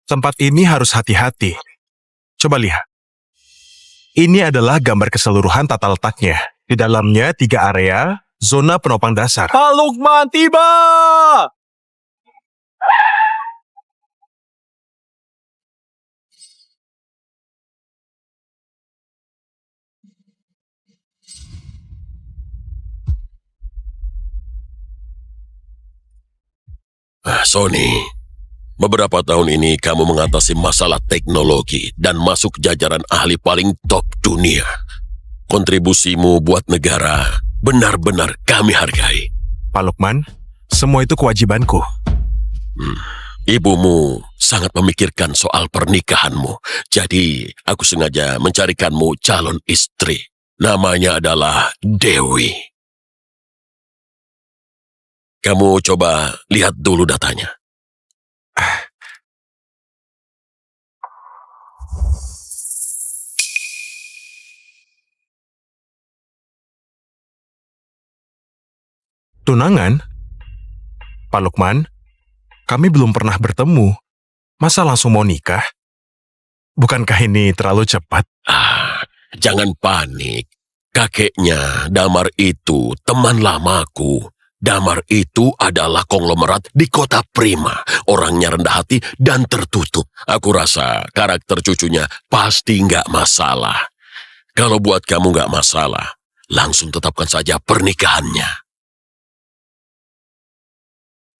Tempat ini harus hati-hati. Coba lihat. Ini adalah gambar keseluruhan tata letaknya. Di dalamnya 3 area, zona penopang dasar. Pak Lukman tiba! Sony, beberapa tahun ini kamu mengatasi masalah teknologi dan masuk jajaran ahli paling top dunia. Kontribusimu buat negara benar-benar kami hargai. Pak Lukman, semua itu kewajibanku. Ibumu sangat memikirkan soal pernikahanmu. Jadi, aku sengaja mencarikanmu calon istri. Namanya adalah Dewi. Kamu coba lihat dulu datanya. Tunangan? Pak Lukman, kami belum pernah bertemu. Masa langsung mau nikah? Bukankah ini terlalu cepat? Jangan panik. Kakeknya, Damar itu teman lamaku. Damar itu adalah konglomerat di kota Prima. Orangnya rendah hati dan tertutup. Aku rasa karakter cucunya pasti nggak masalah. Kalau buat kamu nggak masalah, langsung tetapkan saja pernikahannya.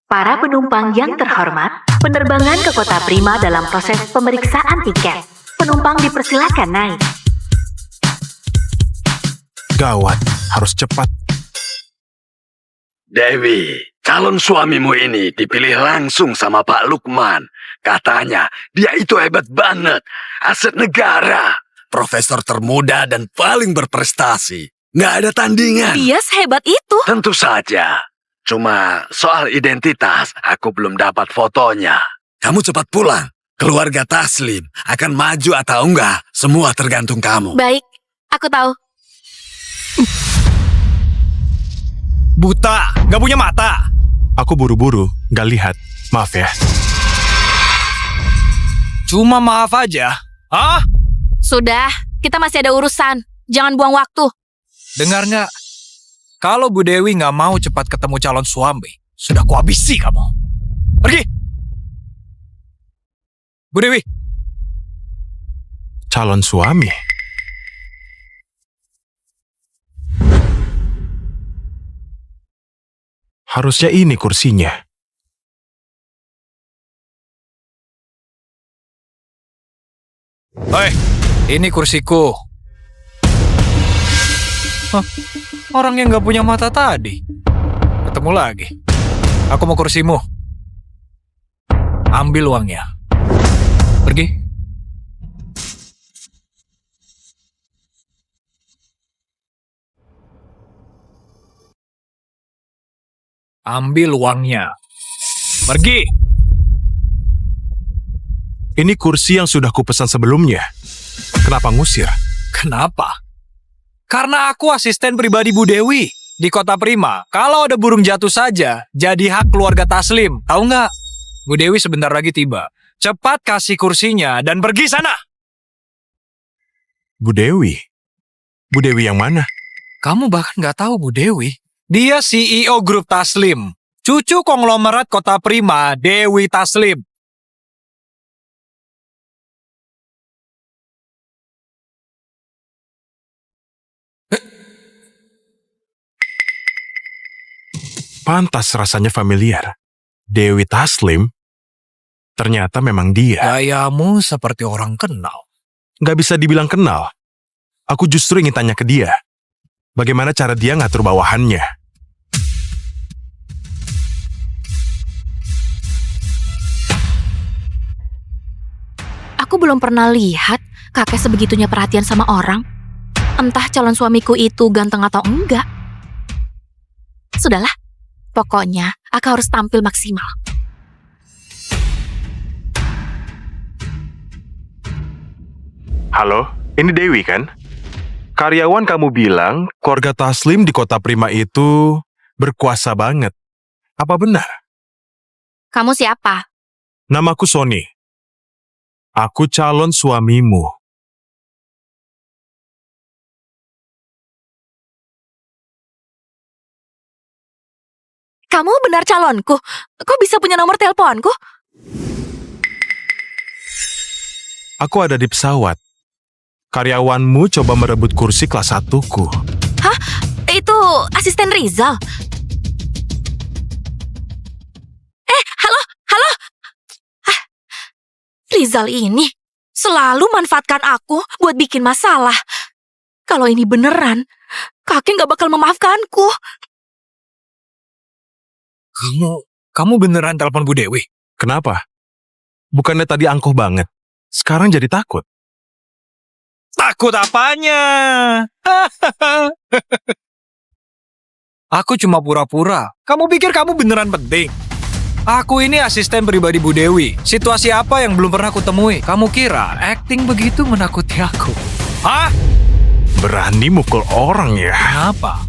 Para penumpang yang terhormat, penerbangan ke kota Prima dalam proses pemeriksaan tiket. Penumpang dipersilakan naik. Gawat, harus cepat. Dewi, calon suamimu ini dipilih langsung sama Pak Lukman. Katanya, dia itu hebat banget. Aset negara. Profesor termuda dan paling berprestasi. Nggak ada tandingan. Dia sehebat itu. Tentu saja. Cuma soal identitas, aku belum dapat fotonya. Kamu cepat pulang. Keluarga Taslim akan maju atau enggak, semua tergantung kamu. Baik, aku tahu. Buta, gak punya mata. Aku buru-buru, gak lihat. Maaf ya. Cuma maaf aja. Hah? Sudah, kita masih ada urusan. Jangan buang waktu. Dengar nggak? Kalau Bu Dewi nggak mau cepat ketemu calon suami, sudah kuhabisi kamu. Pergi! Bu Dewi! Calon suami? Harusnya ini kursinya. Hei, ini kursiku. Hah, orang yang nggak punya mata tadi. Ketemu lagi. Aku mau kursimu. Ambil uangnya. Pergi. Ambil uangnya. Pergi. Ini kursi yang sudah kupesan sebelumnya. Kenapa ngusir? Kenapa? Karena aku asisten pribadi Bu Dewi di kota Prima. Kalau ada burung jatuh saja, jadi hak keluarga Taslim. Tahu nggak? Bu Dewi sebentar lagi tiba. Cepat kasih kursinya dan pergi sana. Bu Dewi? Bu Dewi yang mana? Kamu bahkan nggak tahu Bu Dewi. Dia CEO grup Taslim. Cucu konglomerat kota Prima, Dewi Taslim. Pantas rasanya familiar. Dewi Taslim? Ternyata memang dia. Gayamu seperti orang kenal. Gak bisa dibilang kenal. Aku justru ingin tanya ke dia. Bagaimana cara dia ngatur bawahannya? Aku belum pernah lihat kakek sebegitunya perhatian sama orang. Entah calon suamiku itu ganteng atau enggak. Sudahlah, pokoknya aku harus tampil maksimal. Halo, ini Dewi kan? Karyawan kamu bilang keluarga Taslim di kota Prima itu berkuasa banget. Apa benar? Kamu siapa? Namaku Sony. Aku calon suamimu. Kamu benar calonku? Kok bisa punya nomor teleponku? Aku ada di pesawat. Karyawanmu coba merebut kursi kelas 1-ku. Hah? Itu asisten Rizal? Halo? Halo? Rizal ini selalu manfaatkan aku buat bikin masalah. Kalau ini beneran, kakek gak bakal memaafkanku. Kamu beneran telepon Bu Dewi? Kenapa? Bukannya tadi angkuh banget. Sekarang jadi takut. Takut apanya? Aku cuma pura-pura. Kamu pikir kamu beneran penting? Aku ini asisten pribadi Bu Dewi. Situasi apa yang belum pernah aku temui? Kamu kira acting begitu menakuti aku? Hah? Berani mukul orang ya? Kenapa?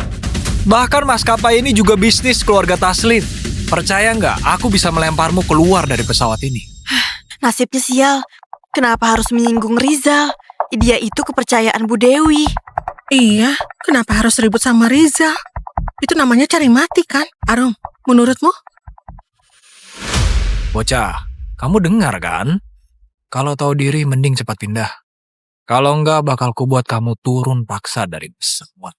Bahkan maskapai ini juga bisnis keluarga Taslim. Percaya nggak, aku bisa melemparmu keluar dari pesawat ini. Nasibnya sial. Kenapa harus menyinggung Rizal? Dia itu kepercayaan Bu Dewi. Iya, kenapa harus ribut sama Rizal? Itu namanya cari mati kan, Arum? Menurutmu? Bocah, kamu dengar kan? Kalau tahu diri mending cepat pindah. Kalau enggak bakal kubuat kamu turun paksa dari pesawat.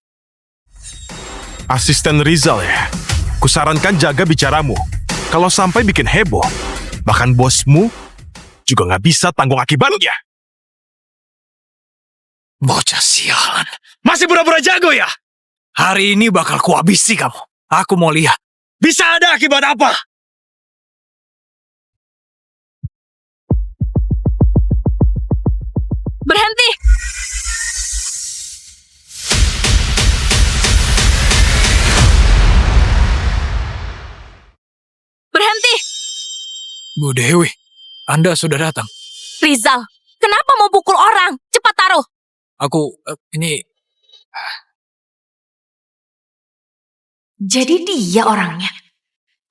Asisten Rizal ya? Kusarankan jaga bicaramu. Kalau sampai bikin heboh, bahkan bosmu juga nggak bisa tanggung akibatnya. Bocah sialan. Masih pura-pura jago ya? Hari ini bakal kuhabisi kamu. Aku mau lihat. Bisa ada akibat apa? Berhenti! Berhenti! Bu Dewi, Anda sudah datang. Rizal, kenapa mau pukul orang? Cepat taruh! Ini... Jadi dia orangnya.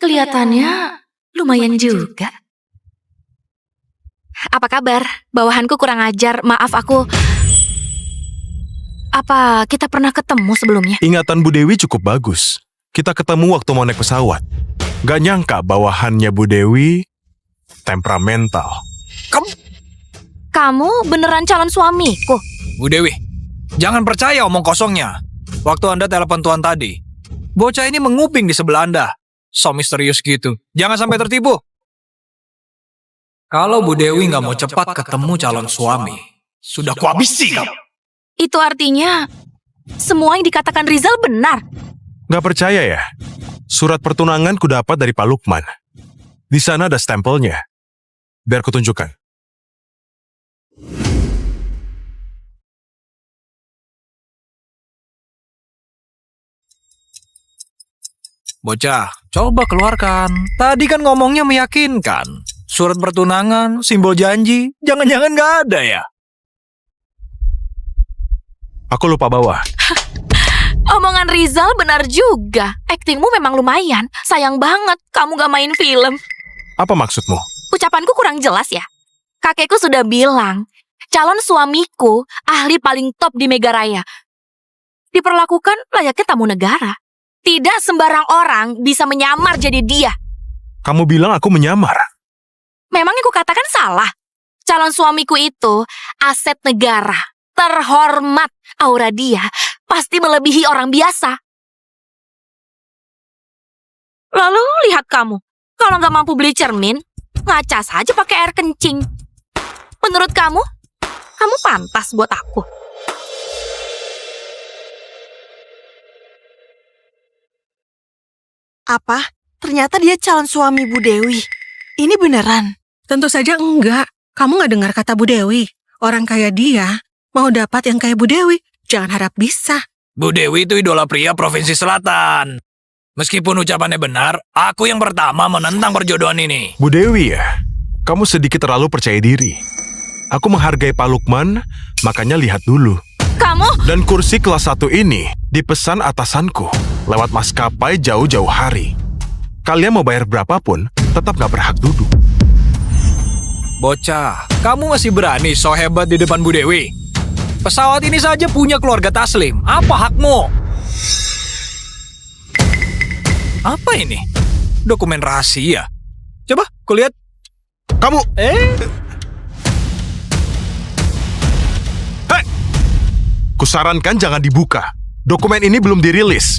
Kelihatannya lumayan juga. Apa kabar? Bawahanku kurang ajar, maaf aku... Apa kita pernah ketemu sebelumnya? Ingatan Bu Dewi cukup bagus. Kita ketemu waktu mau naik pesawat. Gak nyangka bawahannya Bu Dewi temperamental. Kamu beneran calon suamiku? Bu Dewi, jangan percaya omong kosongnya. Waktu Anda telepon Tuan tadi, bocah ini menguping di sebelah Anda. So misterius gitu. Jangan sampai tertipu. Kalau Bu Dewi nggak mau cepat ketemu calon suami, sudah kuhabisi kamu. Itu artinya semua yang dikatakan Rizal benar. Gak percaya ya? Surat pertunangan ku dapat dari Pak Lukman. Di sana ada stempelnya. Biar kutunjukkan. Bocah, coba keluarkan. Tadi kan ngomongnya meyakinkan. Surat pertunangan, simbol janji, jangan-jangan nggak ada ya? Aku lupa bawa. Omongan Rizal benar juga. Aktingmu memang lumayan. Sayang banget kamu gak main film. Apa maksudmu? Ucapanku kurang jelas ya? Kakekku sudah bilang, calon suamiku ahli paling top di Megaraya. Diperlakukan layaknya tamu negara. Tidak sembarang orang bisa menyamar jadi dia. Kamu bilang aku menyamar. Memangnya ku katakan salah? Calon suamiku itu aset negara. Terhormat. Aura dia pasti melebihi orang biasa. Lalu lihat kamu. Kalau nggak mampu beli cermin, ngaca saja pakai air kencing. Menurut kamu, kamu pantas buat aku. Apa? Ternyata dia calon suami Bu Dewi. Ini beneran? Tentu saja enggak. Kamu nggak dengar kata Bu Dewi? Orang kayak dia mau dapat yang kayak Bu Dewi. Jangan harap bisa. Bu Dewi itu idola pria Provinsi Selatan. Meskipun ucapannya benar, aku yang pertama menentang perjodohan ini. Bu Dewi ya? Kamu sedikit terlalu percaya diri. Aku menghargai Pak Lukman, makanya lihat dulu. Kamu? Dan kursi kelas 1 ini dipesan atasanku lewat maskapai jauh-jauh hari. Kalian mau bayar berapapun, tetap gak berhak duduk. Bocah, kamu masih berani so hebat di depan Bu Dewi? Pesawat ini saja punya keluarga Taslim. Apa hakmu? Apa ini? Dokumen rahasia. Coba, kulihat. Kamu... Kusarankan jangan dibuka. Dokumen ini belum dirilis.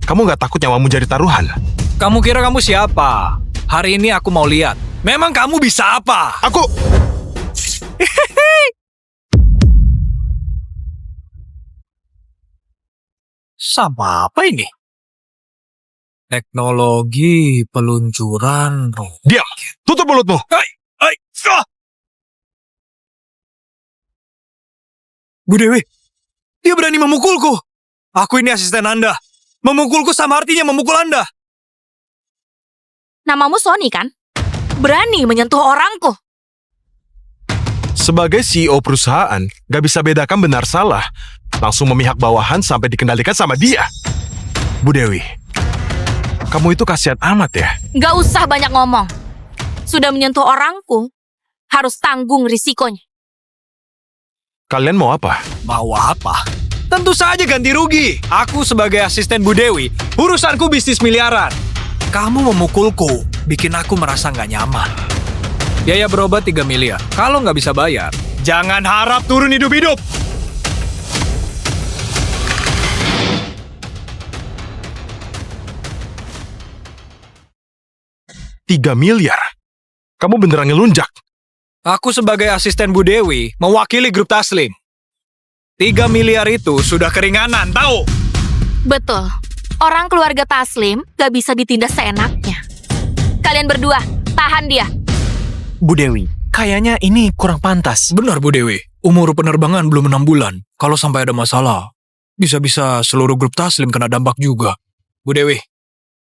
Kamu nggak takut nyawamu jadi taruhan? Kamu kira kamu siapa? Hari ini aku mau lihat. Memang kamu bisa apa? Aku... Sama apa ini? Teknologi peluncuran roket. Diam! Tutup mulutmu! Hai! Ah! Bu Dewi, dia berani memukulku. Aku ini asisten Anda. Memukulku sama artinya memukul Anda. Namamu Sony kan? Berani menyentuh orangku. Sebagai CEO perusahaan, nggak bisa bedakan benar salah. Langsung memihak bawahan sampai dikendalikan sama dia. Bu Dewi, kamu itu kasihan amat ya. Gak usah banyak ngomong. Sudah menyentuh orangku, harus tanggung risikonya. Kalian mau apa? Mau apa? Tentu saja ganti rugi. Aku sebagai asisten Bu Dewi, urusanku bisnis miliaran. Kamu memukulku, bikin aku merasa nggak nyaman. Biaya berobat 3 miliar. Kalau nggak bisa bayar, jangan harap turun hidup-hidup. $3 miliar? Kamu beneran ngelunjak? Aku sebagai asisten Bu Dewi, mewakili grup Taslim. 3 miliar itu sudah keringanan, tahu? Betul. Orang keluarga Taslim gak bisa ditindas seenaknya. Kalian berdua, tahan dia. Bu Dewi, kayaknya ini kurang pantas. Benar Bu Dewi, umur penerbangan belum 6 bulan. Kalau sampai ada masalah, bisa-bisa seluruh grup Taslim kena dampak juga. Bu Dewi,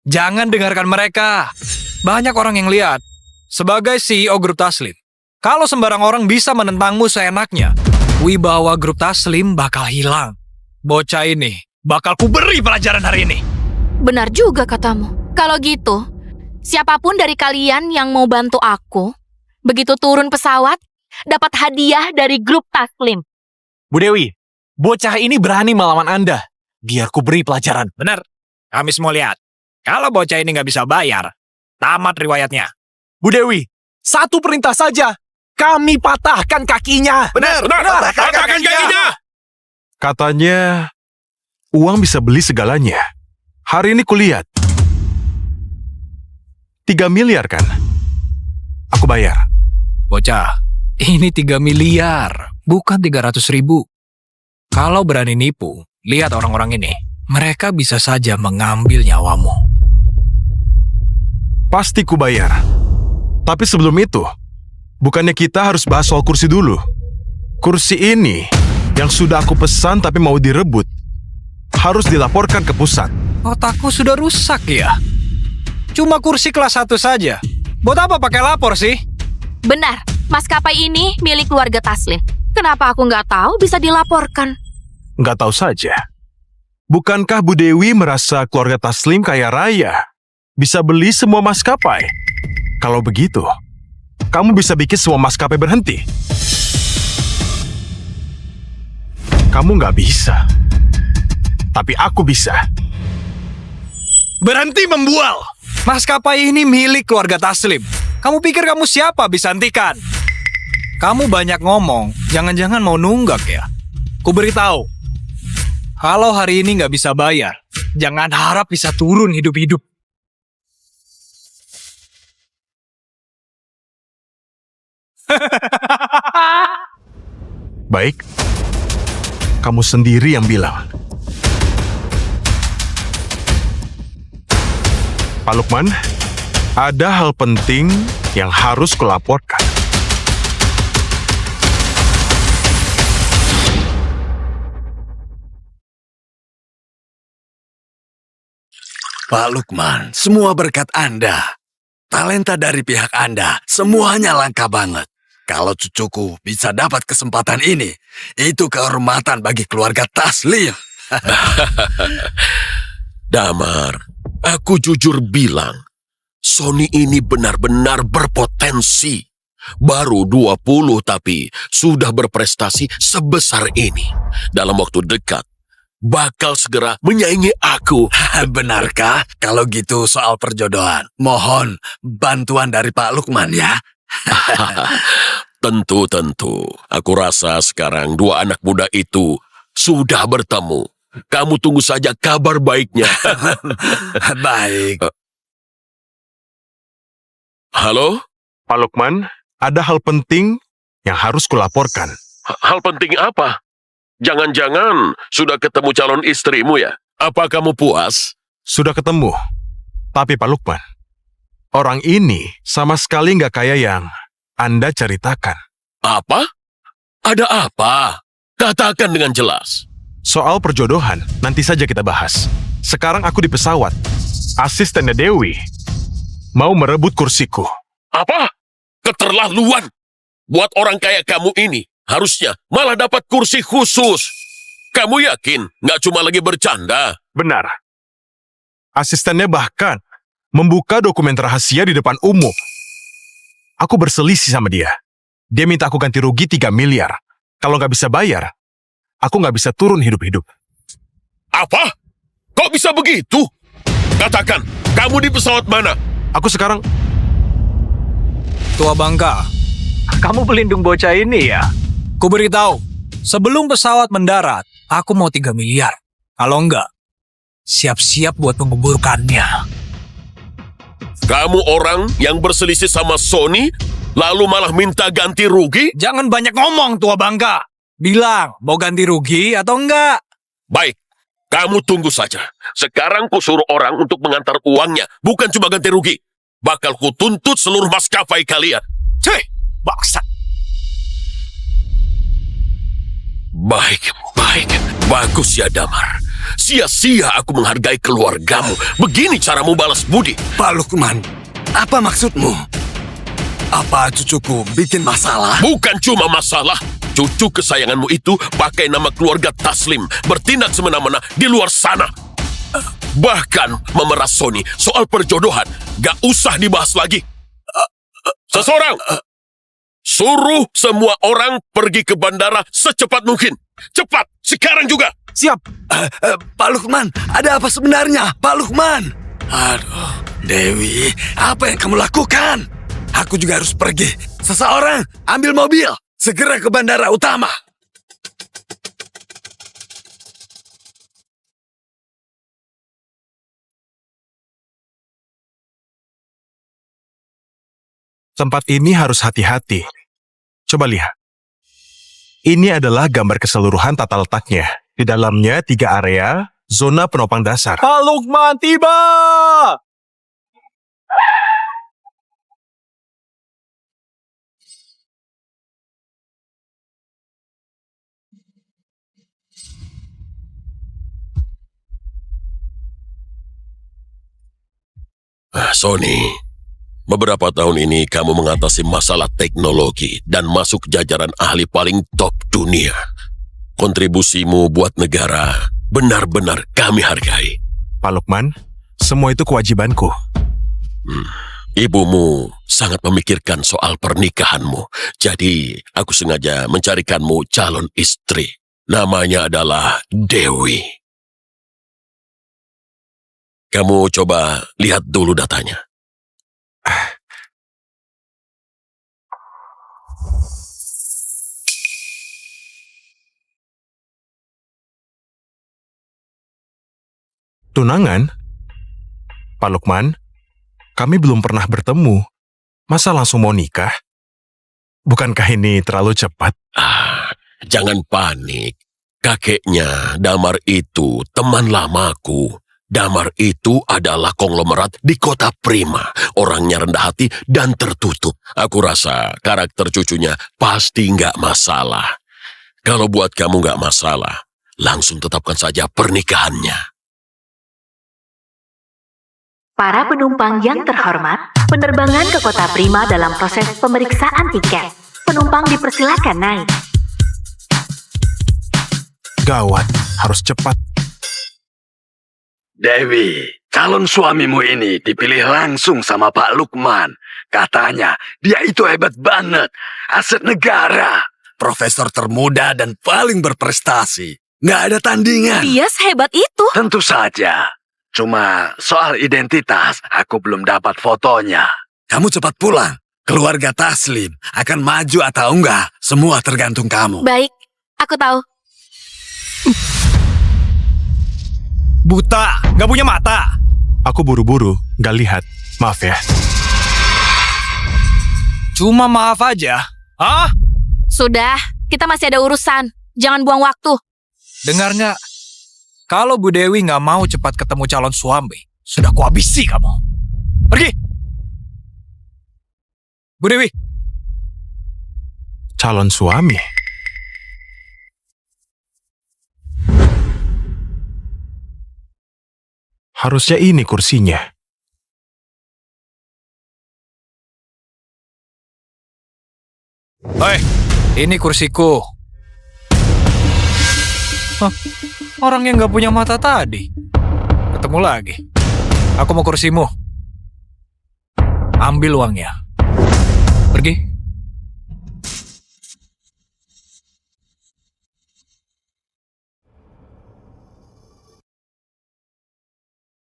jangan dengarkan mereka. Banyak orang yang lihat. Sebagai CEO grup Taslim, kalau sembarang orang bisa menentangmu seenaknya, wibawa grup Taslim bakal hilang. Bocah ini bakal kuberi pelajaran hari ini. Benar juga katamu. Kalau gitu, siapapun dari kalian yang mau bantu aku, begitu turun pesawat, dapat hadiah dari grup Taslim. Bu Dewi, bocah ini berani melawan Anda. Biar ku beri pelajaran. Benar, kami semua lihat. Kalau bocah ini nggak bisa bayar, tamat riwayatnya. Bu Dewi, satu perintah saja. Kami patahkan kakinya. Benar, patahkan kakinya. Katanya, uang bisa beli segalanya. Hari ini kulihat. 3 miliar kan? Aku bayar. Bocah, ini 3 miliar, bukan 300.000. Kalau berani nipu, lihat orang-orang ini. Mereka bisa saja mengambil nyawamu. Pasti ku bayar. Tapi sebelum itu, bukannya kita harus bahas soal kursi dulu? Kursi ini yang sudah aku pesan tapi mau direbut, harus dilaporkan ke pusat. Otakku sudah rusak ya? Cuma kursi kelas 1 saja. Buat apa pakai lapor sih? Benar, maskapai ini milik keluarga Taslim. Kenapa aku nggak tahu bisa dilaporkan? Nggak tahu saja. Bukankah Bu Dewi merasa keluarga Taslim kaya raya? Bisa beli semua maskapai? Kalau begitu, kamu bisa bikin semua maskapai berhenti. Kamu nggak bisa. Tapi aku bisa. Berhenti membual! Maskapai ini milik keluarga Taslim. Kamu pikir kamu siapa bisa hentikan? Kamu banyak ngomong, jangan-jangan mau nunggak ya? Ku beritahu, kalau hari ini nggak bisa bayar, jangan harap bisa turun hidup-hidup. Baik, kamu sendiri yang bilang. Pak Lukman, ada hal penting yang harus kulaporkan. Pak Lukman, semua berkat Anda. Talenta dari pihak Anda, semuanya langka banget. Kalau cucuku bisa dapat kesempatan ini, itu kehormatan bagi keluarga Taslim. Damar, aku jujur bilang, Sony ini benar-benar berpotensi. Baru 20 tapi sudah berprestasi sebesar ini. Dalam waktu dekat, bakal segera menyaingi aku. Benarkah? Kalau gitu soal perjodohan, mohon bantuan dari Pak Lukman ya. Tentu. Aku rasa sekarang dua anak muda itu sudah bertemu. Kamu tunggu saja kabar baiknya. Baik. Halo? Pak Lukman, ada hal penting yang harus kulaporkan. Hal penting apa? Jangan-jangan sudah ketemu calon istrimu ya? Apa kamu puas? Sudah ketemu. Tapi Pak Lukman, orang ini sama sekali nggak kayak yang Anda ceritakan. Apa? Ada apa? Katakan dengan jelas. Soal perjodohan, nanti saja kita bahas. Sekarang aku di pesawat. Asistennya Dewi mau merebut kursiku. Apa? Keterlaluan. Buat orang kayak kamu ini, harusnya malah dapat kursi khusus. Kamu yakin nggak cuma lagi bercanda? Benar. Asistennya bahkan membuka dokumen rahasia di depan umum. Aku berselisih sama dia. Dia minta aku ganti rugi 3 miliar. Kalau nggak bisa bayar, aku nggak bisa turun hidup-hidup. Apa? Kok bisa begitu? Katakan, kamu di pesawat mana? Aku sekarang... Tua Bangka, kamu pelindung bocah ini ya? Ku beritahu, sebelum pesawat mendarat, aku mau 3 miliar. Kalau enggak, siap-siap buat menguburkannya. Kamu orang yang berselisih sama Sony, lalu malah minta ganti rugi? Jangan banyak ngomong, Tua Bangka. Bilang, mau ganti rugi atau enggak? Baik, kamu tunggu saja. Sekarang ku suruh orang untuk mengantar uangnya, bukan cuma ganti rugi. Bakal ku tuntut seluruh maskapai kalian. Cih, baksa. Baik. Bagus ya, Damar. Sia-sia aku menghargai keluargamu. Begini caramu balas budi. Pak Lukman, apa maksudmu? Apa cucuku bikin masalah? Bukan cuma masalah. Cucu kesayanganmu itu pakai nama keluarga Taslim, bertindak semena-mena di luar sana. Bahkan memeras Sony soal perjodohan. Gak usah dibahas lagi. Seseorang, suruh semua orang pergi ke bandara secepat mungkin. Cepat, sekarang juga. Siap. Pak Lukman, ada apa sebenarnya? Pak Lukman. Aduh, Dewi, apa yang kamu lakukan? Aku juga harus pergi. Seseorang, ambil mobil. Segera ke bandara utama. Tempat ini harus hati-hati. Coba lihat. Ini adalah gambar keseluruhan tata letaknya. Di dalamnya 3 area, zona penopang dasar. Pak Lukman tiba! Sony, beberapa tahun ini kamu mengatasi masalah teknologi dan masuk jajaran ahli paling top dunia. Kontribusimu buat negara benar-benar kami hargai. Pak Lukman, semua itu kewajibanku. Ibumu sangat memikirkan soal pernikahanmu. Jadi, aku sengaja mencarikanmu calon istri. Namanya adalah Dewi. Kamu coba lihat dulu datanya. Tunangan? Pak Lukman, kami belum pernah bertemu. Masa langsung mau nikah? Bukankah ini terlalu cepat? Jangan panik. Kakeknya Damar itu teman lamaku. Damar itu adalah konglomerat di kota Prima. Orangnya rendah hati dan tertutup. Aku rasa karakter cucunya pasti nggak masalah. Kalau buat kamu nggak masalah, langsung tetapkan saja pernikahannya. Para penumpang yang terhormat, penerbangan ke kota Prima dalam proses pemeriksaan tiket. Penumpang dipersilakan naik. Gawat, harus cepat. Dewi, calon suamimu ini dipilih langsung sama Pak Lukman. Katanya dia itu hebat banget. Aset negara. Profesor termuda dan paling berprestasi. Nggak ada tandingan. Dia sehebat itu. Tentu saja. Cuma soal identitas, aku belum dapat fotonya. Kamu cepat pulang. Keluarga Taslim akan maju atau enggak, semua tergantung kamu. Baik, aku tahu. Buta, nggak punya mata. Aku buru-buru, nggak lihat. Maaf ya. Cuma maaf aja. Hah? Sudah, kita masih ada urusan. Jangan buang waktu. Dengar nggak? Kalau Bu Dewi nggak mau cepat ketemu calon suami, sudah kuhabisi kamu. Pergi! Bu Dewi, Calon suami. Harusnya ini kursinya. hei, ini kursiku. Hah, orang yang nggak punya mata tadi. Ketemu lagi. Aku mau kursimu. Ambil uangnya. Pergi.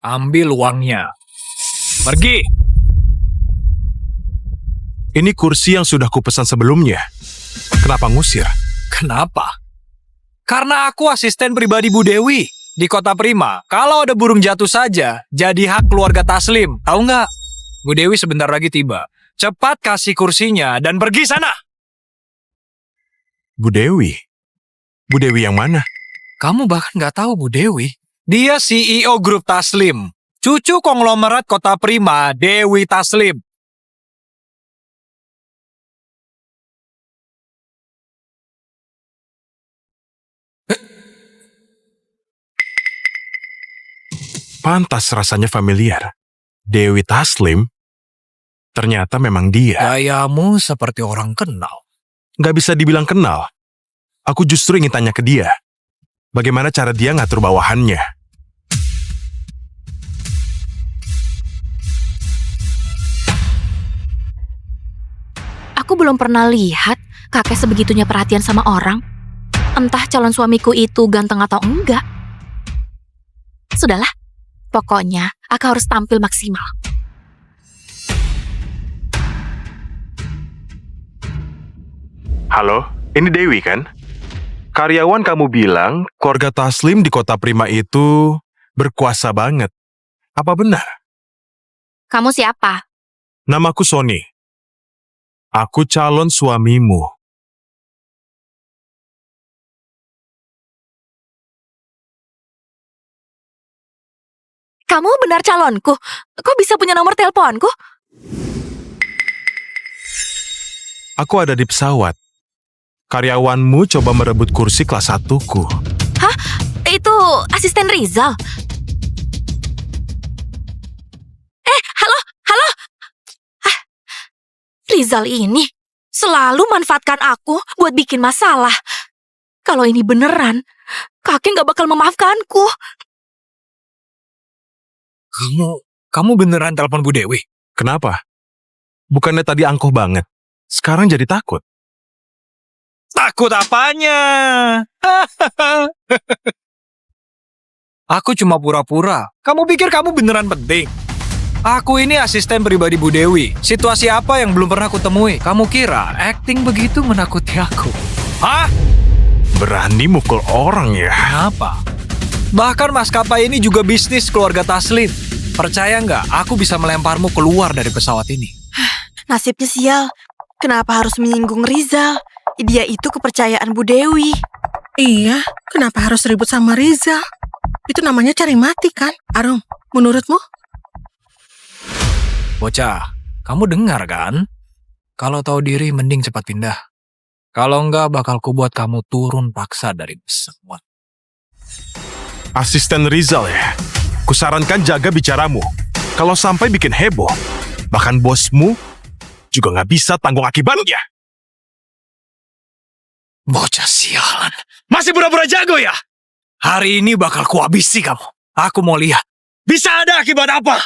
Ambil uangnya. Pergi. Ini kursi yang sudah kupesan sebelumnya. Kenapa ngusir? Kenapa? Karena aku asisten pribadi Bu Dewi di Kota Prima. Kalau ada burung jatuh saja, jadi hak keluarga Taslim. Tahu nggak? Bu Dewi sebentar lagi tiba. Cepat kasih kursinya dan pergi sana. Bu Dewi? Bu Dewi yang mana? Kamu bahkan nggak tahu Bu Dewi. Dia CEO grup Taslim. Cucu konglomerat Kota Prima, Dewi Taslim. Pantas rasanya familiar. Dewi Taslim? Ternyata memang dia. Gayamu seperti orang kenal. Nggak bisa dibilang kenal. Aku justru ingin tanya ke dia. Bagaimana cara dia ngatur bawahannya? Aku belum pernah lihat kakek sebegitunya perhatian sama orang. Entah calon suamiku itu ganteng atau enggak. Sudahlah, pokoknya aku harus tampil maksimal. Halo, ini Dewi kan? Karyawan kamu bilang keluarga Taslim di Kota Prima itu berkuasa banget. Apa benar? Kamu siapa? Namaku Sony. Aku calon suamimu. Kamu benar calonku? Kok bisa punya nomor teleponku? Aku ada di pesawat. Karyawanmu coba merebut kursi kelas 1-ku. Hah? Itu asisten Rizal? Halo? Halo? Ah, Rizal ini selalu manfaatkan aku buat bikin masalah. Kalau ini beneran, kakek nggak bakal memaafkanku. Kamu beneran telepon Bu Dewi? Kenapa? Bukannya tadi angkuh banget. Sekarang jadi takut. Takut apanya? Aku cuma pura-pura. Kamu pikir kamu beneran penting? Aku ini asisten pribadi Bu Dewi. Situasi apa yang belum pernah aku temui? Kamu kira acting begitu menakuti aku? Hah? Berani mukul orang ya? Kenapa? Bahkan maskapai ini juga bisnis keluarga Taslim. Percaya nggak, aku bisa melemparmu keluar dari pesawat ini. Nasibnya sial. Kenapa harus menyinggung Rizal? Dia itu kepercayaan Bu Dewi. Iya, kenapa harus ribut sama Rizal? Itu namanya cari mati kan? Arum, menurutmu? Bocah, kamu dengar kan? Kalau tahu diri mending cepat pindah. Kalau enggak bakal kubuat kamu turun paksa dari pesawat. Asisten Rizal ya? Kusarankan jaga bicaramu. Kalau sampai bikin heboh, bahkan bosmu juga nggak bisa tanggung akibatnya. Bocah sialan. Masih pura-pura jago ya? Hari ini bakal kuhabisi kamu. Aku mau lihat. Bisa ada akibat apa?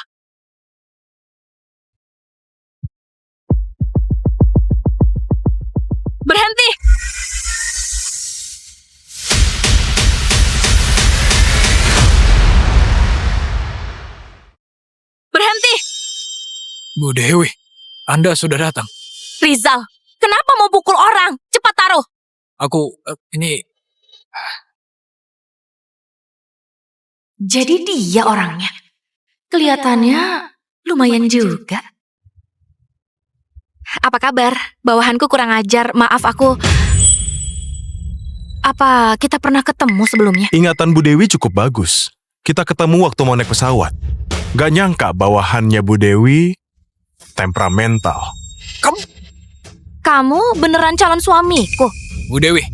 Bu Dewi, Anda sudah datang. Rizal, kenapa mau pukul orang? Cepat taruh. Ini... Jadi dia orangnya. Kelihatannya lumayan juga. Apa kabar? Bawahanku kurang ajar, maaf aku... Apa kita pernah ketemu sebelumnya? Ingatan Bu Dewi cukup bagus. Kita ketemu waktu mau naik pesawat. Gak nyangka bawahannya Bu Dewi temperamental. Kamu beneran calon suamiku? Bu Dewi,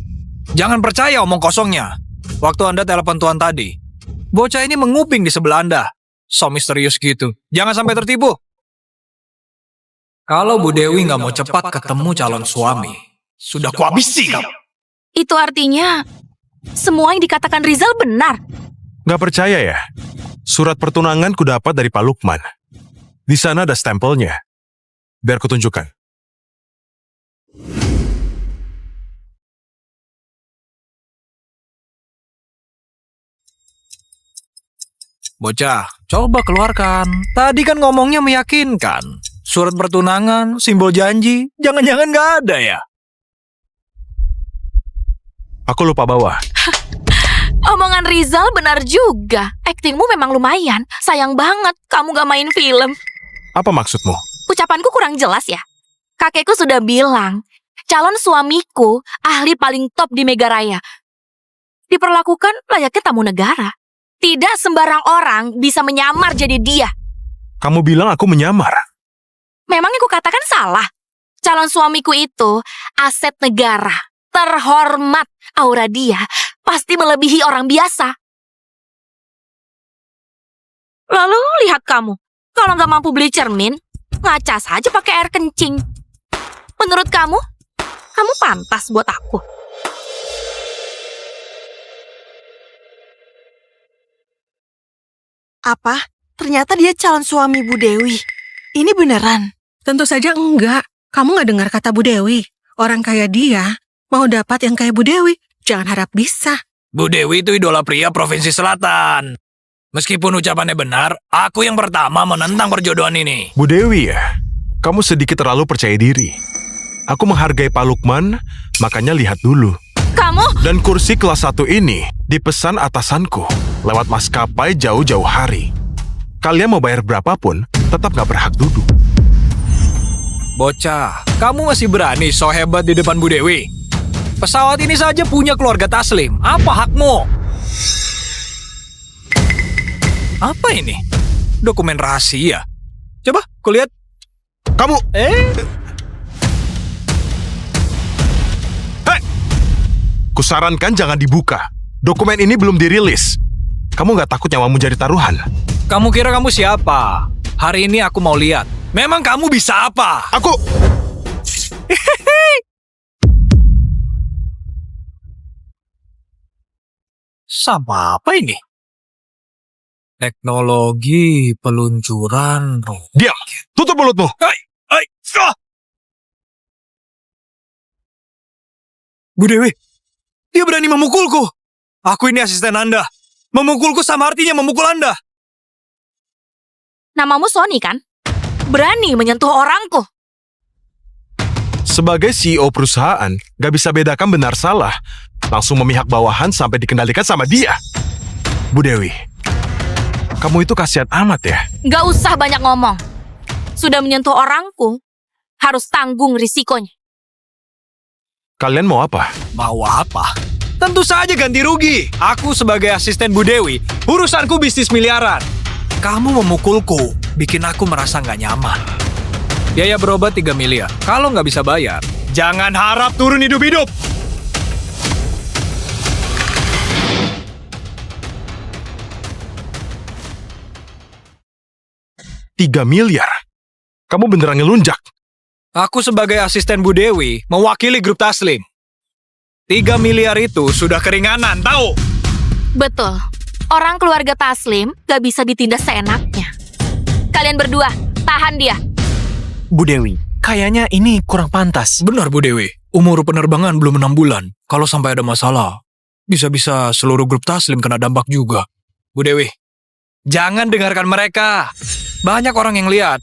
jangan percaya omong kosongnya. Waktu Anda telepon Tuan tadi, bocah ini menguping di sebelah Anda. So misterius gitu. Jangan sampai tertipu. Kalau Bu Dewi nggak mau cepat ketemu calon suami, sudah kuhabisi kamu. Itu artinya semua yang dikatakan Rizal benar. Gak percaya ya? Surat pertunangan ku dapat dari Pak Lukman. Di sana ada stempelnya. Biar kutunjukkan. Bocah, coba keluarkan. Tadi kan ngomongnya meyakinkan. Surat pertunangan, simbol janji, jangan-jangan nggak ada ya? Aku lupa bawa. Omongan Rizal benar juga. Aktingmu memang lumayan. Sayang banget kamu gak main film. Apa maksudmu? Ucapanku kurang jelas ya? Kakekku sudah bilang, calon suamiku ahli paling top di Megaraya. Diperlakukan layaknya tamu negara. Tidak sembarang orang bisa menyamar jadi dia. Kamu bilang aku menyamar. Memangnya ku katakan salah? Calon suamiku itu aset negara. Terhormat. Aura dia pasti melebihi orang biasa. Lalu lihat kamu. Kalau nggak mampu beli cermin, ngaca saja pakai air kencing. Menurut kamu, kamu pantas buat aku. Apa? Ternyata dia calon suami Bu Dewi. Ini beneran? Tentu saja enggak. Kamu nggak dengar kata Bu Dewi. Orang kayak dia mau dapat yang kayak Bu Dewi. Jangan harap bisa. Bu Dewi itu idola pria Provinsi Selatan. Meskipun ucapannya benar, aku yang pertama menentang perjodohan ini. Bu Dewi ya? Kamu sedikit terlalu percaya diri. Aku menghargai Pak Lukman, makanya lihat dulu. Kamu? Dan kursi kelas 1 ini dipesan atasanku lewat maskapai jauh-jauh hari. Kalian mau bayar berapapun, tetap gak berhak duduk. Bocah, kamu masih berani so hebat di depan Bu Dewi? Pesawat ini saja punya keluarga Taslim. Apa hakmu? Apa ini? Dokumen rahasia. Coba, kulihat. Kamu... Hei! Kusarankan jangan dibuka. Dokumen ini belum dirilis. Kamu gak takut nyawamu jadi taruhan? Kamu kira kamu siapa? Hari ini aku mau lihat. Memang kamu bisa apa? Aku... Sama apa ini? Teknologi peluncuran roket. Diam! Tutup mulutmu! Bu Dewi, dia berani memukulku. Aku ini asisten Anda. Memukulku sama artinya memukul Anda. Namamu Sony kan? Berani menyentuh orangku. Sebagai CEO perusahaan, gak bisa bedakan benar salah. Langsung memihak bawahan sampai dikendalikan sama dia. Bu Dewi, kamu itu kasihan amat ya? Gak usah banyak ngomong. Sudah menyentuh orangku, harus tanggung risikonya. Kalian mau apa? Mau apa? Tentu saja ganti rugi. Aku sebagai asisten Bu Dewi, urusanku bisnis miliaran. Kamu memukulku, bikin aku merasa nggak nyaman. Biaya berobat 3 miliar. Kalau nggak bisa bayar, jangan harap turun hidup-hidup. $3 miliar? Kamu beneran ngelunjak? Aku sebagai asisten Bu Dewi, mewakili grup Taslim. 3 miliar itu sudah keringanan, tahu? Betul. Orang keluarga Taslim gak bisa ditindas seenaknya. Kalian berdua, tahan dia. Bu Dewi, kayaknya ini kurang pantas. Benar Bu Dewi, umur penerbangan belum 6 bulan. Kalau sampai ada masalah, bisa-bisa seluruh grup Taslim kena dampak juga. Bu Dewi, jangan dengarkan mereka. Banyak orang yang lihat.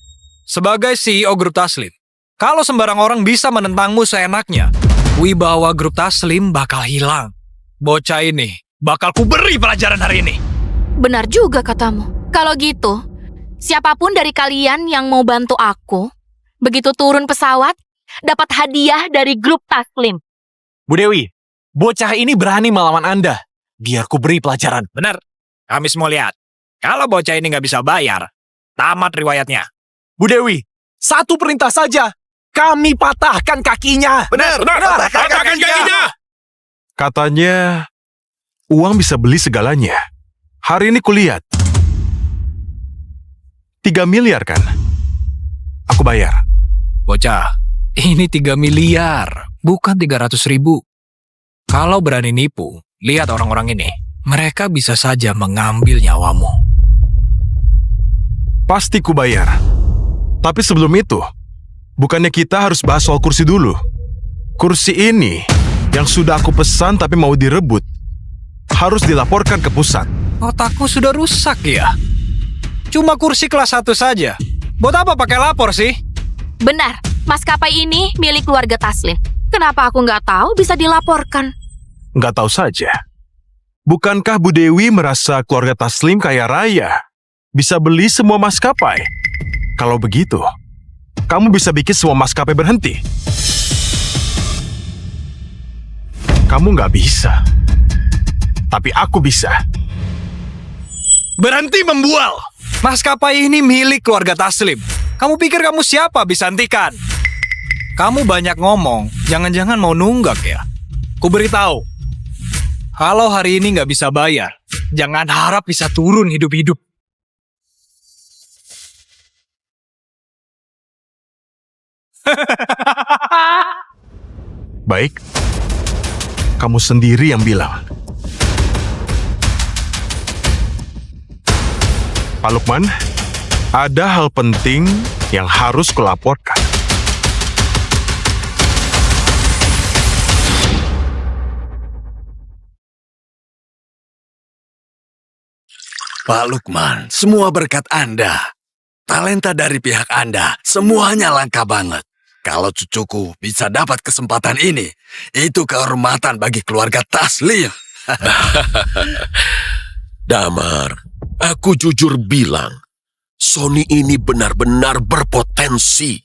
sebagai CEO grup Taslim, kalau sembarang orang bisa menentangmu seenaknya, wibawa grup Taslim bakal hilang. Bocah ini bakal kuberi pelajaran hari ini. Benar juga katamu. Kalau gitu, siapapun dari kalian yang mau bantu aku, begitu turun pesawat, dapat hadiah dari grup Taslim. Bu Dewi, bocah ini berani melawan Anda. Biar ku beri pelajaran. Benar, kami semua lihat. Kalau bocah ini nggak bisa bayar, tamat riwayatnya. Bu Dewi, satu perintah saja. Kami patahkan kakinya. Benar, patahkan kakinya. Katanya, uang bisa beli segalanya. Hari ini kulihat. 3 miliar kan? Aku bayar. Bocah, ini 3 miliar, bukan 300.000. Kalau berani nipu, lihat orang-orang ini. Mereka bisa saja mengambil nyawamu. Pasti ku bayar. Tapi sebelum itu, bukannya kita harus bahas soal kursi dulu? Kursi ini yang sudah aku pesan tapi mau direbut, harus dilaporkan ke pusat. Otakku sudah rusak ya? Cuma kursi kelas 1 saja. Buat apa pakai lapor sih? Benar, maskapai ini milik keluarga Taslim. Kenapa aku nggak tahu bisa dilaporkan? Nggak tahu saja. Bukankah Bu Dewi merasa keluarga Taslim kaya raya? Bisa beli semua maskapai? Kalau begitu, kamu bisa bikin semua maskapai berhenti. Kamu nggak bisa. Tapi aku bisa. Berhenti membual! Maskapai ini milik keluarga Taslim. Kamu pikir kamu siapa bisa hentikan? Kamu banyak ngomong, jangan-jangan mau nunggak ya? Ku beritahu, kalau hari ini nggak bisa bayar, jangan harap bisa turun hidup-hidup. Baik, kamu sendiri yang bilang. Pak Lukman, ada hal penting yang harus kulaporkan. Pak Lukman, semua berkat Anda. Talenta dari pihak Anda, semuanya langka banget. Kalau cucuku bisa dapat kesempatan ini, itu kehormatan bagi keluarga Taslim. Damar, aku jujur bilang, Sony ini benar-benar berpotensi.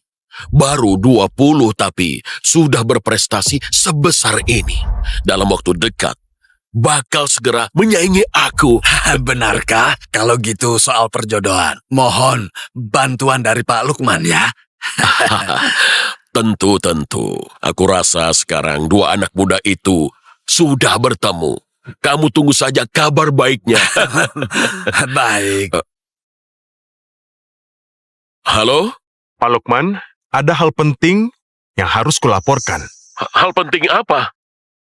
Baru 20 tapi sudah berprestasi sebesar ini. Dalam waktu dekat, bakal segera menyaingi aku. Benarkah? Kalau gitu soal perjodohan, mohon bantuan dari Pak Lukman ya. Tentu. Aku rasa sekarang dua anak muda itu sudah bertemu. Kamu tunggu saja kabar baiknya. Baik. Halo? Pak Lukman, ada hal penting yang harus kulaporkan. Hal penting apa?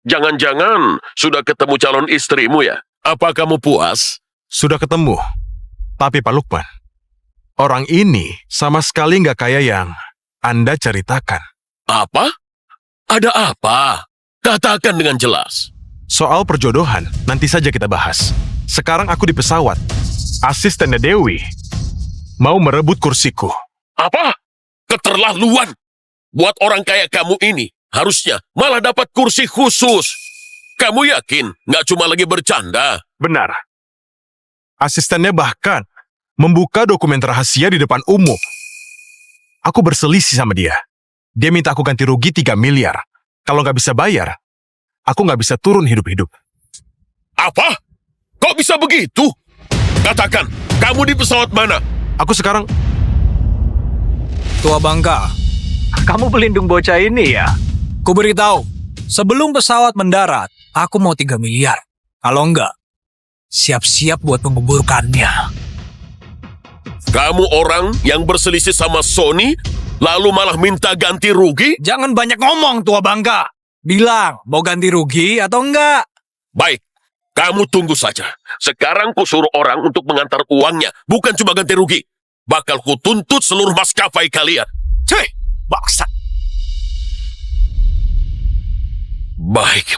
Jangan-jangan sudah ketemu calon istrimu ya? Apa kamu puas? Sudah ketemu. Tapi Pak Lukman, orang ini sama sekali nggak kaya yang Anda ceritakan. Apa? Ada apa? Katakan dengan jelas. Soal perjodohan, nanti saja kita bahas. Sekarang aku di pesawat. Asistennya Dewi mau merebut kursiku. Apa? Keterlaluan. Buat orang kaya kamu ini, harusnya malah dapat kursi khusus. Kamu yakin nggak cuma lagi bercanda? Benar. Asistennya bahkan membuka dokumen rahasia di depan umum. Aku berselisih sama dia. Dia minta aku ganti rugi 3 miliar. Kalau nggak bisa bayar, aku nggak bisa turun hidup-hidup. Apa? Kok bisa begitu? Katakan, kamu di pesawat mana? Aku sekarang... Tua Bangka, kamu pelindung bocah ini ya? Ku beritahu, sebelum pesawat mendarat, aku mau 3 miliar. Kalau enggak, siap-siap buat menguburkannya. Kamu orang yang berselisih sama Sony, lalu malah minta ganti rugi? Jangan banyak ngomong, Tua Bangka. Bilang, mau ganti rugi atau enggak? Baik, kamu tunggu saja. Sekarang ku suruh orang untuk mengantar uangnya, bukan cuma ganti rugi. Bakal ku tuntut seluruh maskapai kalian. Cih, bangsat. Baik.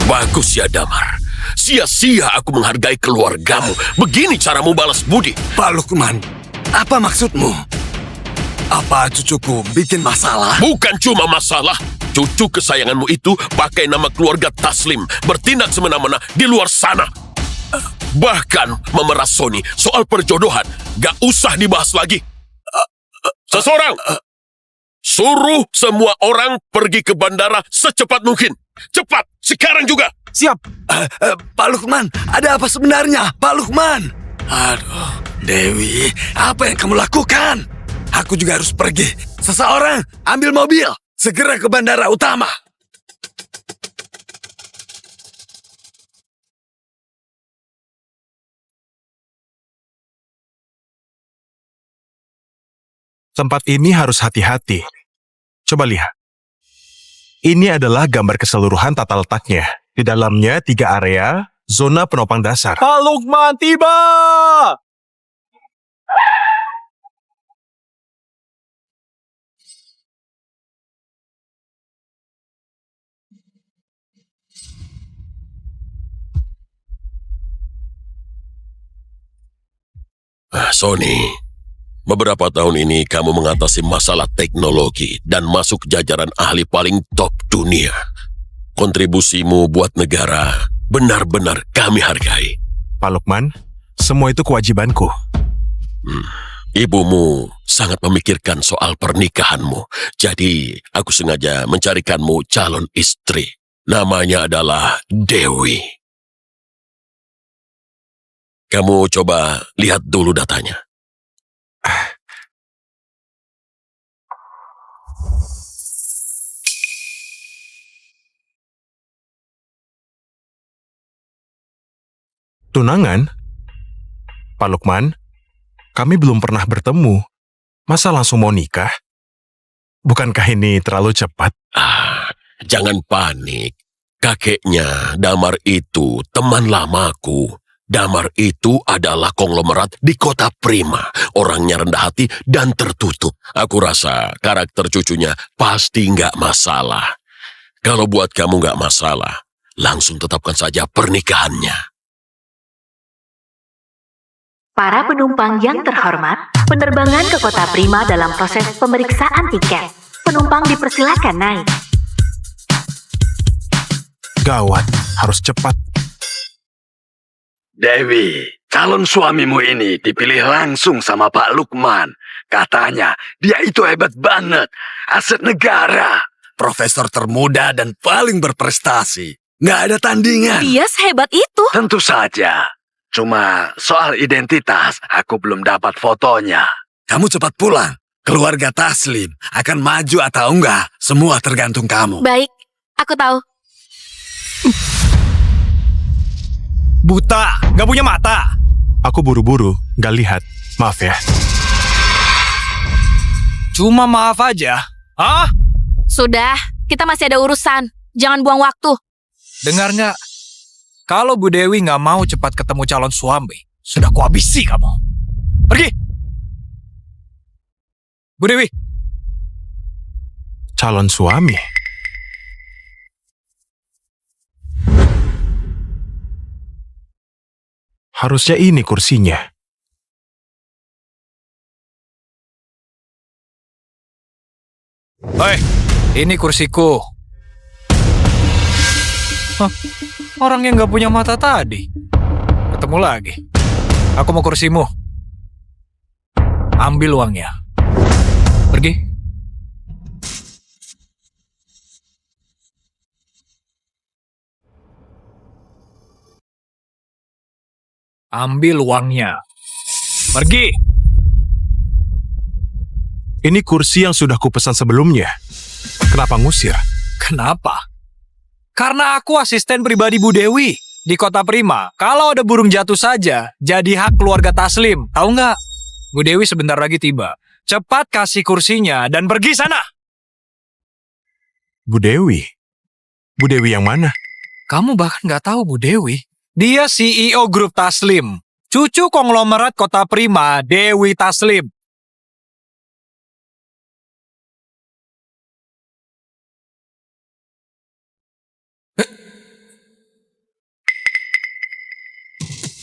Bagus ya, Damar. Sia-sia aku menghargai keluargamu. Begini caramu balas budi. Pak Lukman, apa maksudmu? Apa cucuku bikin masalah? Bukan cuma masalah, cucu kesayanganmu itu pakai nama keluarga Taslim, bertindak semena-mena di luar sana. Bahkan memeras Sony soal perjodohan, gak usah dibahas lagi. Seseorang, suruh semua orang pergi ke bandara secepat mungkin. Cepat, sekarang juga. Siap. Pak Lukman, ada apa sebenarnya? Pak Lukman. Aduh, Dewi, apa yang kamu lakukan? Aku juga harus pergi. Seseorang, ambil mobil. Segera ke bandara utama. Tempat ini harus hati-hati. Coba lihat. Ini adalah gambar keseluruhan tata letaknya. Di dalamnya 3 area, zona penopang dasar. Pak Lukman tiba! Sony, beberapa tahun ini kamu mengatasi masalah teknologi dan masuk jajaran ahli paling top dunia. Kontribusimu buat negara benar-benar kami hargai. Pak Lukman, semua itu kewajibanku. Ibumu sangat memikirkan soal pernikahanmu, jadi aku sengaja mencarikanmu calon istri. Namanya adalah Dewi. Kamu coba lihat dulu datanya. Tunangan? Pak Lukman, kami belum pernah bertemu. Masa langsung mau nikah? Bukankah ini terlalu cepat? Jangan panik. Kakeknya Damar itu teman lamaku. Damar itu adalah konglomerat di kota Prima. Orangnya rendah hati dan tertutup. Aku rasa karakter cucunya pasti nggak masalah. Kalau buat kamu nggak masalah, langsung tetapkan saja pernikahannya. Para penumpang yang terhormat, penerbangan ke kota Prima dalam proses pemeriksaan tiket. Penumpang dipersilakan naik. Gawat, harus cepat. Dewi, calon suamimu ini dipilih langsung sama Pak Lukman. Katanya, dia itu hebat banget. Aset negara. Profesor termuda dan paling berprestasi. Nggak ada tandingan. Dia sehebat itu. Tentu saja. Cuma soal identitas, aku belum dapat fotonya. Kamu cepat pulang. Keluarga Taslim akan maju atau enggak, semua tergantung kamu. Baik, aku tahu. Buta, gak punya mata. Aku buru-buru, gak lihat. Maaf ya. Cuma maaf aja. Hah? Sudah, kita masih ada urusan. Jangan buang waktu. Dengar nggak? Kalau Bu Dewi nggak mau cepat ketemu calon suami, sudah kuhabisi kamu. Pergi! Bu Dewi! Calon suami? Harusnya ini kursinya. Hei, ini kursiku. Hah, orang yang nggak punya mata tadi. Ketemu lagi. Aku mau kursimu. Ambil uangnya. Pergi. Ambil uangnya. Pergi. Ini kursi yang sudah kupesan sebelumnya. Kenapa ngusir? Kenapa? Karena aku asisten pribadi Bu Dewi di kota Prima. Kalau ada burung jatuh saja, jadi hak keluarga Taslim. Tahu nggak? Bu Dewi sebentar lagi tiba. Cepat kasih kursinya dan pergi sana. Bu Dewi? Bu Dewi yang mana? Kamu bahkan nggak tahu Bu Dewi. Dia CEO grup Taslim. Cucu konglomerat kota Prima, Dewi Taslim.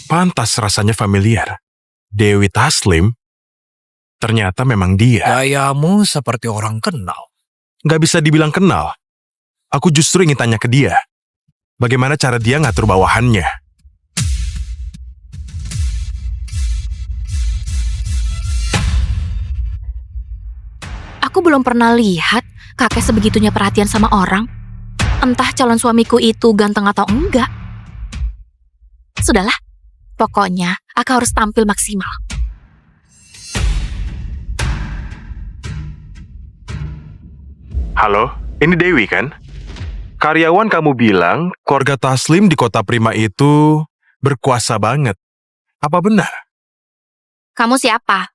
Pantas rasanya familiar. Dewi Taslim? Ternyata memang dia. Gayamu seperti orang kenal. Nggak bisa dibilang kenal. Aku justru ingin tanya ke dia. Bagaimana cara dia ngatur bawahannya? Aku belum pernah lihat kakek sebegitunya perhatian sama orang. Entah calon suamiku itu ganteng atau enggak. Sudahlah, pokoknya aku harus tampil maksimal. Halo, ini Dewi kan? Karyawan kamu bilang keluarga Taslim di kota Prima itu berkuasa banget. Apa benar? Kamu siapa?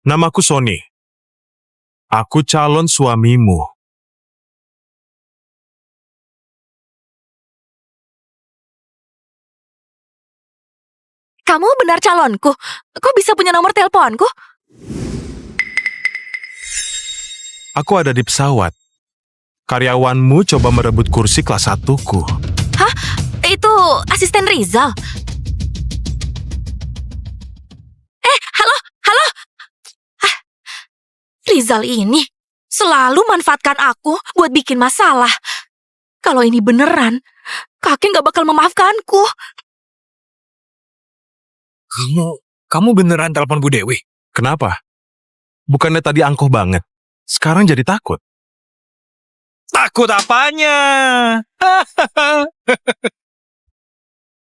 Namaku Sony. Aku calon suamimu. Kamu benar calonku? Kok bisa punya nomor teleponku? Aku ada di pesawat. Karyawanmu coba merebut kursi kelas 1-ku. Hah? Itu asisten Rizal? Halo? Halo? Hah, Rizal ini selalu manfaatkan aku buat bikin masalah. Kalau ini beneran, kakek gak bakal memaafkanku. Kamu beneran telepon Bu Dewi? Kenapa? Bukannya tadi angkuh banget. Sekarang jadi takut. Takut apanya?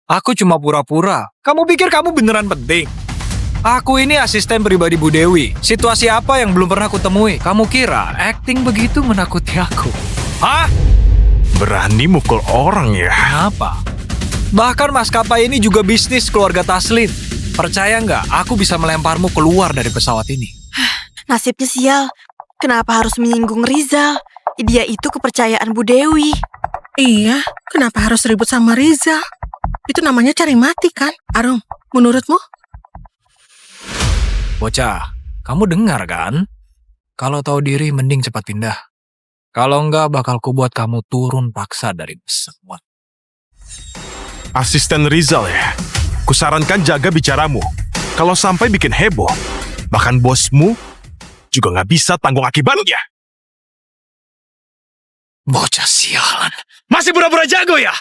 Aku cuma pura-pura. Kamu pikir kamu beneran penting? Aku ini asisten pribadi Bu Dewi. Situasi apa yang belum pernah aku temui? Kamu kira acting begitu menakuti aku? Hah? Berani mukul orang ya? Kenapa? Bahkan maskapai ini juga bisnis keluarga Taslim. Percaya nggak, aku bisa melemparmu keluar dari pesawat ini. Nasibnya sial. Kenapa harus menyinggung Rizal? Dia itu kepercayaan Bu Dewi. Iya, kenapa harus ribut sama Rizal? Itu namanya cari mati kan? Arum, menurutmu? Bocah, kamu dengar kan? Kalau tahu diri mending cepat pindah. Kalau enggak bakal kubuat kamu turun paksa dari pesawat. Asisten Rizal ya? Kusarankan jaga bicaramu. Kalau sampai bikin heboh, bahkan bosmu juga nggak bisa tanggung akibatnya. Bocah sialan. Masih pura-pura jago ya?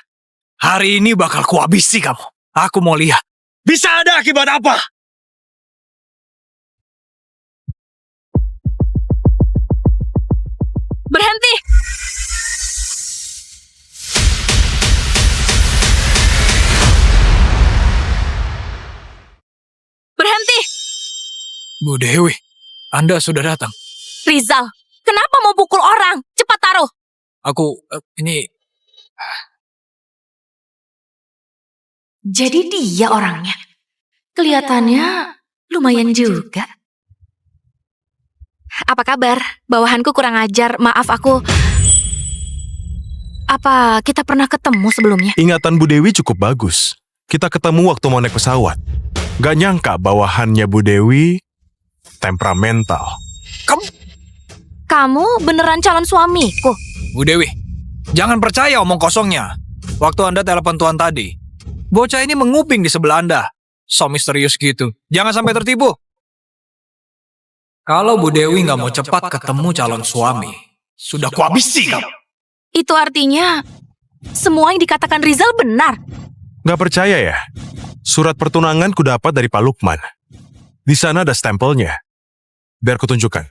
Hari ini bakal kuhabisi kamu. Aku mau lihat. Bisa ada akibat apa? Berhenti! Berhenti! Bu Dewi, Anda sudah datang. Rizal, kenapa mau pukul orang? Cepat taruh! Ini... Jadi dia orangnya. Kelihatannya lumayan juga. Apa kabar? Bawahanku kurang ajar, maaf aku... Apa kita pernah ketemu sebelumnya? Ingatan Bu Dewi cukup bagus. Kita ketemu waktu mau naik pesawat. Gak nyangka bawahannya Bu Dewi temperamental. Kamu beneran calon suamiku? Bu Dewi, jangan percaya omong kosongnya. Waktu Anda telepon Tuan tadi, bocah ini menguping di sebelah Anda. So misterius gitu. Jangan sampai tertipu. Kalau Bu Dewi nggak mau cepat ketemu calon suami, sudah kuhabisi kamu. Itu artinya semua yang dikatakan Rizal benar. Gak percaya ya? Surat pertunangan ku dapat dari Pak Lukman. Di sana ada stempelnya. Biar kutunjukkan.